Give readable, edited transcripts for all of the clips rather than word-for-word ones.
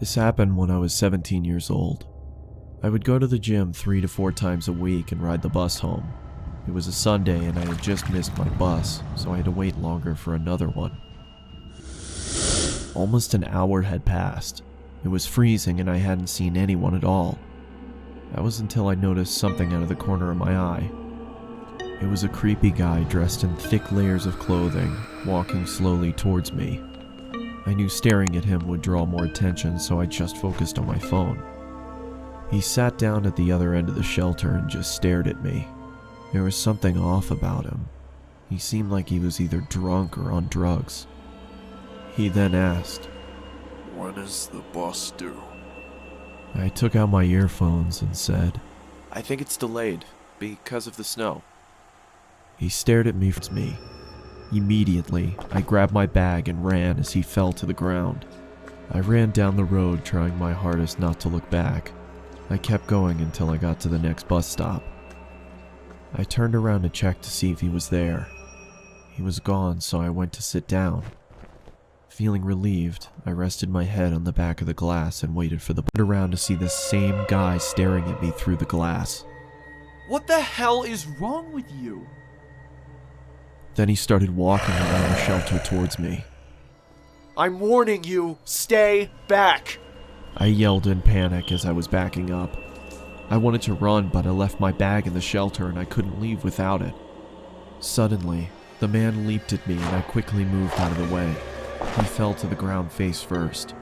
This happened when I was 17 years old. I would go to the gym 3 to 4 times a week and ride the bus home. It was a Sunday and I had just missed my bus, so I had to wait longer for another one. Almost an hour had passed. It was freezing and I hadn't seen anyone at all. That was until I noticed something out of the corner of my eye. It was a creepy guy dressed in thick layers of clothing, walking slowly towards me. I knew staring at him would draw more attention, so I just focused on my phone. He sat down at the other end of the shelter and just stared at me. There was something off about him. He seemed like he was either drunk or on drugs. He then asked, "When is the bus due?" I took out my earphones and said, I think it's delayed because of the snow. He stared at me. Immediately, I grabbed my bag and ran as he fell to the ground. I ran down the road trying my hardest not to look back. I kept going until I got to the next bus stop. I turned around to check to see if he was there. He was gone, so I went to sit down. Feeling relieved, I rested my head on the back of the glass and waited for the bus around to see the same guy staring at me through the glass. What the hell is wrong with you? Then he started walking around the shelter towards me. I'm warning you, stay back. I yelled in panic as I was backing up. I wanted to run, but I left my bag in the shelter and I couldn't leave without it. Suddenly, the man leaped at me and I quickly moved out of the way. He fell to the ground face first.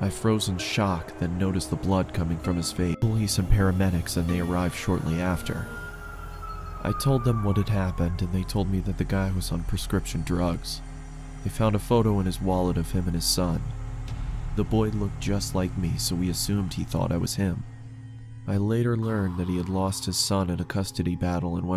I froze in shock, then noticed the blood coming from his face. Police and paramedics, and they arrived shortly after. I told them what had happened and they told me that the guy was on prescription drugs. They found a photo in his wallet of him and his son. The boy looked just like me, so we assumed he thought I was him. I later learned that he had lost his son in a custody battle and went